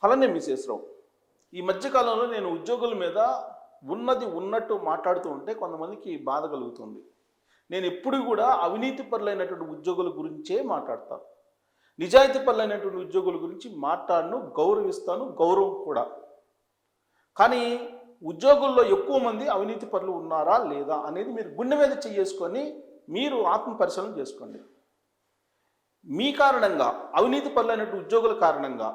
అలానే మిసేశ్రావు, ఈ మధ్యకాలంలో నేను ఉద్యోగుల మీద ఉన్నది ఉన్నట్టు మాట్లాడుతూ ఉంటే కొంతమందికి బాధ కలుగుతుంది. నేను ఎప్పుడు కూడా అవినీతి పరులైనటువంటి ఉద్యోగుల గురించే మాట్లాడతాను. నిజాయితీ పరులైనటువంటి ఉద్యోగుల గురించి మాట్లాడను, గౌరవిస్తాను, గౌరవం కూడా. కానీ ఉద్యోగుల్లో ఎక్కువ మంది అవినీతి పరులు ఉన్నారా లేదా అనేది మీరు గుండె మీద చేసుకొని మీరు ఆత్మ పరిశీలన చేసుకోండి. మీ కారణంగా, అవినీతి పరులైనటువంటి ఉద్యోగుల కారణంగా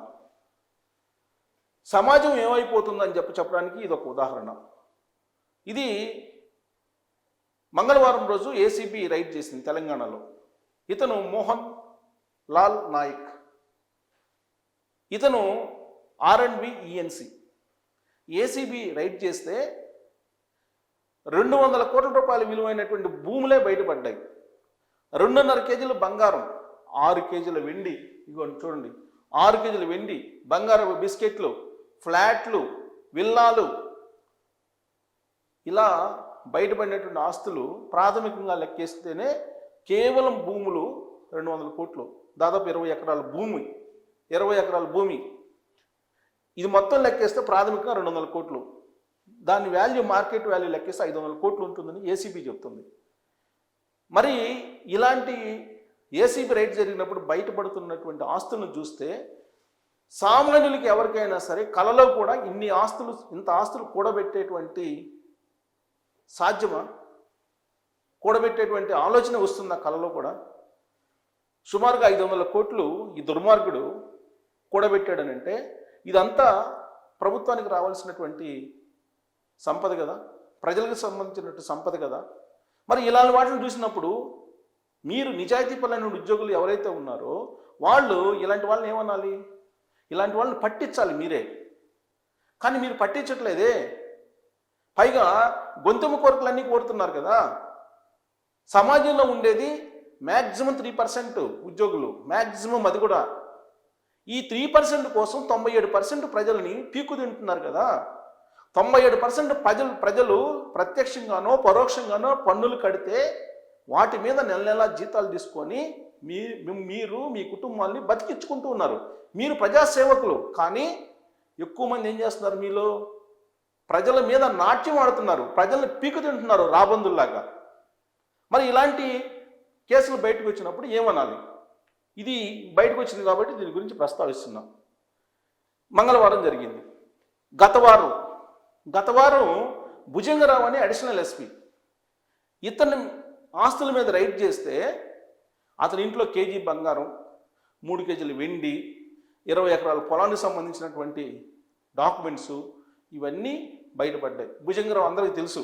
సమాజం ఏమైపోతుందని చెప్పడానికి ఇది ఒక ఉదాహరణ. ఇది మంగళవారం రోజు ఏసీబీ రైడ్ చేసింది తెలంగాణలో. ఇతను మోహన్ లాల్ నాయక్, ఇతను R&B ENC. ఏసీబీ రైడ్ చేస్తే 200 కోట్ల రూపాయల విలువైనటువంటి భూములే బయటపడ్డాయి. 2.5 కేజీల బంగారం, 6 కేజీల వెండి, ఇగోండి చూడండి, 6 కేజీల వెండి, బంగారపు బిస్కెట్లు, ఫ్లాట్లు, విల్లాలు, ఇలా బయటపడినటువంటి ఆస్తులు ప్రాథమికంగా లెక్కేస్తేనే కేవలం భూములు 200 కోట్లు, దాదాపు 20 ఎకరాల భూమి, 20 ఎకరాల భూమి. ఇది మొత్తం లెక్కేస్తే ప్రాథమికంగా 200 కోట్లు. దాని వాల్యూ, మార్కెట్ వాల్యూ లెక్కేస్తే 500 కోట్లు ఉంటుందని ఏసీబీ చెప్తుంది. మరి ఇలాంటి ఏసీబీ రైడ్ జరిగినప్పుడు బయటపడుతున్నటువంటి ఆస్తులను చూస్తే సామాన్యులకి ఎవరికైనా సరే కలలో కూడా ఇంత ఆస్తులు కూడబెట్టేటువంటి సాధ్యమా? కూడబెట్టేటువంటి ఆలోచన వస్తుందా కలలో కూడా? సుమారుగా 500 కోట్లు ఈ దుర్మార్గుడు కూడబెట్టాడనంటే ఇదంతా ప్రభుత్వానికి రావాల్సినటువంటి సంపద కదా, ప్రజలకు సంబంధించినటువంటి సంపద కదా. మరి ఇలాంటి వాటిని చూసినప్పుడు మీరు నిజాయితీ పరులైన ఉద్యోగులు ఎవరైతే ఉన్నారో వాళ్ళు ఇలాంటి వాళ్ళని ఏమనాలి? ఇలాంటి వాళ్ళని పట్టించాలి మీరే. కానీ మీరు పట్టించట్లేదే. పైగా గొంతుమ కోరికలన్నీ కోరుతున్నారు కదా. సమాజంలో ఉండేది మ్యాక్సిమం 3% ఉద్యోగులు, మ్యాక్సిమం. అది కూడా ఈ 3% కోసం 97% ప్రజలని పీకు తింటున్నారు కదా. 97% ప్రజలు ప్రత్యక్షంగానో పరోక్షంగానో పన్నులు కడితే వాటి మీద నెల నెలా జీతాలు తీసుకొని మీరు మీ కుటుంబాన్ని బతికించుకుంటూ ఉన్నారు. మీరు ప్రజాసేవకులు. కానీ ఎక్కువ మంది ఏం చేస్తున్నారు? మీలో ప్రజల మీద నాట్యం ఆడుతున్నారు, ప్రజల్ని పీకు తింటున్నారు రాబందుల్లాగా. మరి ఇలాంటి కేసులు బయటకు వచ్చినప్పుడు ఏమనాలి? ఇది బయటకు వచ్చింది కాబట్టి దీని గురించి ప్రస్తావిస్తున్నాం. మంగళవారం జరిగింది. గత వారం భుజంగరావు అని అడిషనల్ ఎస్పీ, ఇతని ఆస్తుల మీద రైడ్ చేస్తే అతని ఇంట్లో కేజీ బంగారం, 3 కేజీల వెండి, 20 ఎకరాల పొలానికి సంబంధించినటువంటి డాక్యుమెంట్స్ ఇవన్నీ బయటపడ్డాయి. భుజంగరావు అందరికీ తెలుసు.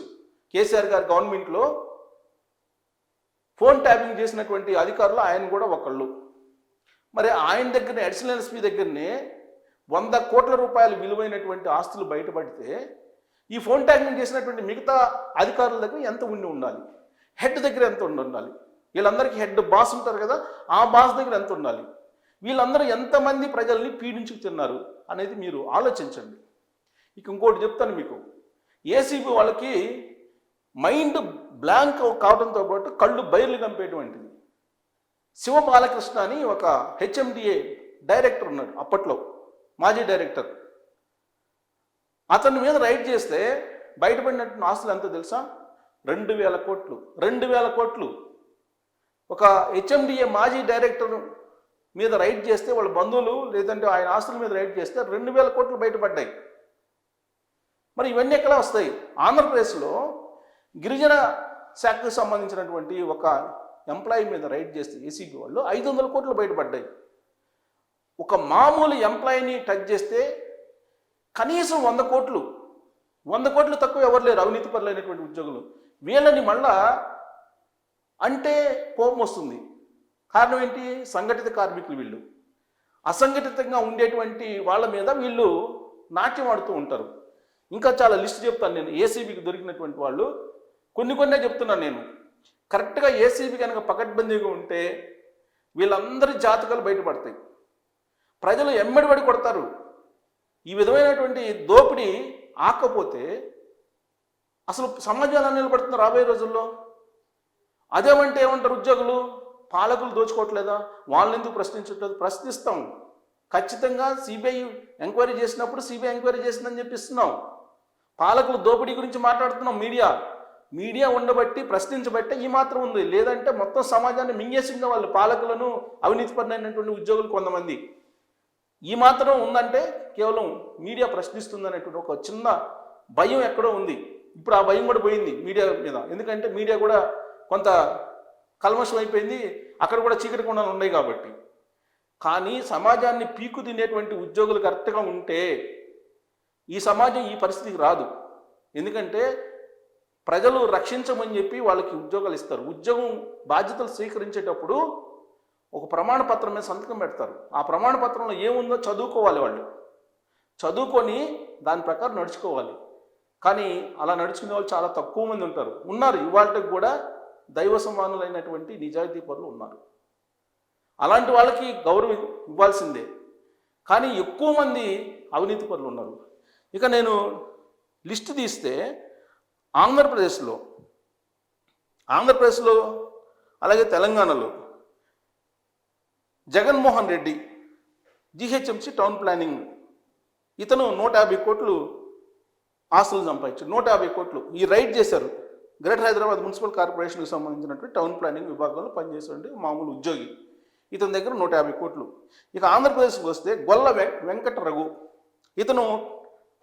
కేసీఆర్ గారి గవర్నమెంట్లో ఫోన్ ట్యాపింగ్ చేసినటువంటి అధికారులు ఆయన కూడా ఒకళ్ళు. మరి ఆయన దగ్గరనే, అడిషనల్ ఎస్పీ దగ్గరనే 100 కోట్ల రూపాయల విలువైనటువంటి ఆస్తులు బయటపడితే ఈ ఫోన్ ట్యాపింగ్ చేసినటువంటి మిగతా అధికారుల దగ్గర ఎంత ఉండాలి? హెడ్ దగ్గర ఎంత ఉండాలి? వీళ్ళందరికీ హెడ్ బాస్ ఉంటారు కదా, ఆ బాస్ దగ్గర ఎంత ఉండాలి? వీళ్ళందరూ ఎంతమంది ప్రజల్ని పీడించుకు తిన్నారు అనేది మీరు ఆలోచించండి. ఇక ఇంకోటి చెప్తాను మీకు. ఏసీబీ వాళ్ళకి మైండ్ బ్లాంక్ కావడంతో పాటు కళ్ళు బయర్లు కంపేటువంటిది. శివబాలకృష్ణ అని ఒక HMDA డైరెక్టర్ ఉన్నాడు, అప్పట్లో మాజీ డైరెక్టర్. అతని మీద రైడ్ చేస్తే బయటపడినటువంటి ఆస్తులు ఎంతో తెలుసా? 2000 కోట్లు. 2000 కోట్లు. ఒక HMDA మాజీ డైరెక్టర్ మీద రైడ్ చేస్తే వాళ్ళ బంధువులు లేదంటే ఆయన ఆస్తుల మీద రైడ్ చేస్తే 2000 కోట్లు బయటపడ్డాయి. మరి ఇవన్నీ ఎక్కడ వస్తాయి? ఆంధ్రప్రదేశ్లో గిరిజన శాఖకు సంబంధించినటువంటి ఒక ఎంప్లాయీ మీద రైడ్ చేస్తే ఏసీబీ వాళ్ళు 500 కోట్లు బయటపడ్డాయి. ఒక మామూలు ఎంప్లాయీని టచ్ చేస్తే కనీసం 100 కోట్లు తక్కువ ఎవరు లేరు అవినీతి పరులైనటువంటి ఉద్యోగులు. వీళ్ళని మళ్ళా అంటే కోపం వస్తుంది. కారణం ఏంటి? సంఘటిత కార్మికులు వీళ్ళు. అసంఘటితంగా ఉండేటువంటి వాళ్ళ మీద వీళ్ళు నాట్యం ఆడుతూ ఉంటారు. ఇంకా చాలా లిస్ట్ చెప్తాను నేను. ఏసీబీకి దొరికినటువంటి వాళ్ళు కొన్నే చెప్తున్నాను నేను. కరెక్ట్గా ఏసీబీ కనుక పకడ్బందీగా ఉంటే వీళ్ళందరి జాతకాలు బయటపడతాయి. ప్రజలు ఎమ్మడిపడి కొడతారు. ఈ విధమైనటువంటి దోపిడీ ఆకపోతే అసలు సమాజాలు నిలబడుతున్నారు రాబోయే రోజుల్లో. అదేమంటే ఏమంటారు ఉద్యోగులు? పాలకులు దోచుకోవట్లేదా? వాళ్ళని ఎందుకు ప్రశ్నించట్లేదు? ప్రశ్నిస్తాం. ఖచ్చితంగా సిబిఐ ఎంక్వైరీ చేసినప్పుడు సిబిఐ ఎంక్వైరీ చేసిందని చెప్పిస్తున్నాం. పాలకులు దోపిడీ గురించి మాట్లాడుతున్నాం. మీడియా ఉండబట్టి ప్రశ్నించబట్టే ఈ మాత్రం ఉంది. లేదంటే మొత్తం సమాజాన్ని మింగేసింది వాళ్ళు, పాలకులను, అవినీతిపరమైనటువంటి ఉద్యోగులు కొంతమంది. ఈ మాత్రం ఉందంటే కేవలం మీడియా ప్రశ్నిస్తుంది అనేటువంటి ఒక చిన్న భయం ఎక్కడో ఉంది. ఇప్పుడు ఆ భయం కూడా పోయింది మీడియా మీద. ఎందుకంటే మీడియా కూడా కొంత కల్మషం అయిపోయింది, అక్కడ కూడా చీకటి కొండలు ఉన్నాయి కాబట్టి. కానీ సమాజాన్ని పీకు తినేటువంటి ఉద్యోగులు కరెక్ట్గా ఉంటే ఈ సమాజం ఈ పరిస్థితికి రాదు. ఎందుకంటే ప్రజలు రక్షించమని చెప్పి వాళ్ళకి ఉద్యోగాలు ఇస్తారు. ఉద్యోగం బాధ్యతలు స్వీకరించేటప్పుడు ఒక ప్రమాణ పత్రం మీద సంతకం పెడతారు. ఆ ప్రమాణ పత్రంలో ఏముందో చదువుకోవాలి. వాళ్ళు చదువుకొని దాని ప్రకారం నడుచుకోవాలి. కానీ అలా నడుచుకునే వాళ్ళు చాలా తక్కువ మంది ఉన్నారు. ఇవాళకి కూడా దైవ సమానులైనటువంటి నిజాయితీ పరులు ఉన్నారు. అలాంటి వాళ్ళకి గౌరవం ఇవ్వాల్సిందే. కానీ ఎక్కువ మంది అవినీతి పరులు ఉన్నారు. ఇక నేను లిస్టు తీస్తే ఆంధ్రప్రదేశ్లో అలాగే తెలంగాణలో Jaganmohan Reddy GHMC town planning, ఇతను 150 కోట్లు ఆస్తులు సంపాదించారు. 150 కోట్లు ఈ రైడ్ చేశారు. గ్రేటర్ హైదరాబాద్ మున్సిపల్ కార్పొరేషన్కి సంబంధించినటువంటి టౌన్ ప్లానింగ్ విభాగంలో పనిచేసే మామూలు ఉద్యోగి. ఇతని దగ్గర 150 కోట్లు. ఇక ఆంధ్రప్రదేశ్కి వస్తే గొల్ల వెంకట రఘు, ఇతను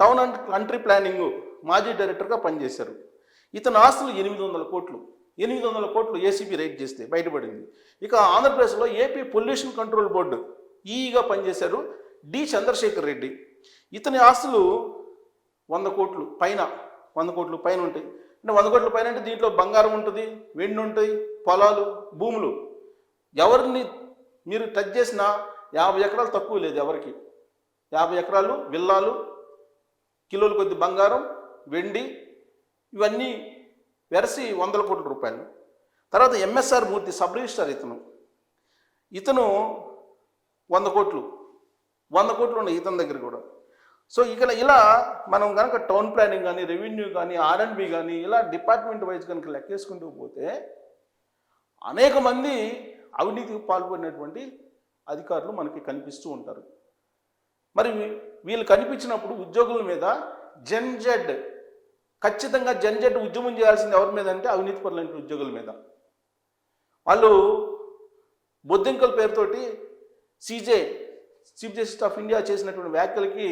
టౌన్ అండ్ కంట్రీ ప్లానింగ్ మాజీ డైరెక్టర్గా పనిచేశారు. ఇతని ఆస్తులు 800 కోట్లు. 800 కోట్లు ఏసీబీ రైడ్ చేస్తే బయటపడింది. ఇక ఆంధ్రప్రదేశ్లో ఏపీ పొల్యూషన్ కంట్రోల్ బోర్డు ఈఈగా పనిచేశారు డి చంద్రశేఖర్ రెడ్డి. ఇతని ఆస్తులు 100 కోట్లు పైన, 100 కోట్లు పైన ఉంటాయి. అంటే 100 కోట్ల పైన అంటే దీంట్లో బంగారం ఉంటుంది, వెండి ఉంటాయి, పొలాలు, భూములు. ఎవరిని మీరు టచ్ చేసినా 50 ఎకరాలు తక్కువ లేదు ఎవరికి. 50 ఎకరాలు, విల్లాలు, కిలోల కొద్ది బంగారం, వెండి, ఇవన్నీ వెరసి 100 కోట్ల రూపాయలు. తర్వాత ఎంఎస్ఆర్ మూర్తి సబ్ రిజిస్ట్రార్, ఇతను 100 కోట్లు ఉన్నాయి ఇతని దగ్గర కూడా. సో ఇలా మనం కనుక టౌన్ ప్లానింగ్ కానీ, రెవెన్యూ కానీ, ఆర్ఎండ్బి కానీ ఇలా డిపార్ట్మెంట్ వైజ్ కనుక లెక్కేసుకుంటూ పోతే అనేక మంది అవినీతికి పాల్పడినటువంటి అధికారులు మనకి కనిపిస్తూ ఉంటారు. మరి వీళ్ళు కనిపించినప్పుడు ఉద్యోగుల మీద ఖచ్చితంగా జెడ్ ఉద్యమం చేయాల్సింది ఎవరి మీద అంటే అవినీతి పరులైన ఉద్యోగుల మీద. వాళ్ళు బొద్దింకల పేరుతోటి చీఫ్ జస్టిస్ ఆఫ్ ఇండియా చేసినటువంటి వ్యాఖ్యలకి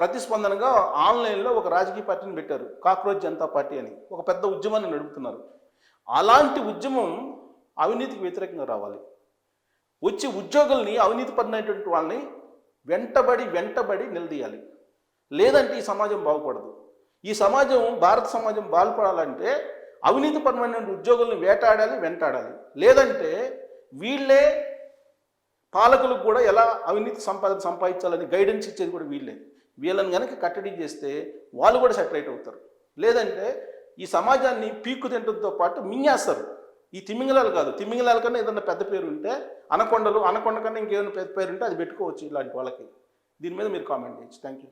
ప్రతిస్పందనగా ఆన్లైన్లో ఒక రాజకీయ పార్టీని పెట్టారు, కాక్రోచ్ జనతా పార్టీ అని. ఒక పెద్ద ఉద్యమాన్ని నడుపుతున్నారు. అలాంటి ఉద్యమం అవినీతికి వ్యతిరేకంగా రావాలి. వచ్చి ఉద్యోగుల్ని, అవినీతి పడినటువంటి వాళ్ళని వెంటబడి నిలదీయాలి. లేదంటే ఈ సమాజం బాగుపడదు. ఈ సమాజం, భారత సమాజం బాగుపడాలంటే అవినీతిపరమైన ఉద్యోగుల్ని వెంటాడాలి. లేదంటే వీళ్ళే పాలకులకు కూడా ఎలా అవినీతి సంపాదించాలని గైడెన్స్ ఇచ్చేది కూడా వీళ్ళని కనుక కట్టడి చేస్తే వాళ్ళు కూడా సెటరేట్ అవుతారు. లేదంటే ఈ సమాజాన్ని పీక్కు తింటంతో పాటు మింగేస్తారు. ఈ తిమింగలాలు కాదు, తిమింగలాల కన్నా ఏదన్నా పెద్ద పేరు ఉంటే, అనకొండ కన్నా ఇంకేమైనా పెద్ద పేరు ఉంటే అది పెట్టుకోవచ్చు ఇలాంటి వాళ్ళకి. దీని మీద మీరు కామెంట్ చేయొచ్చు. Thank you.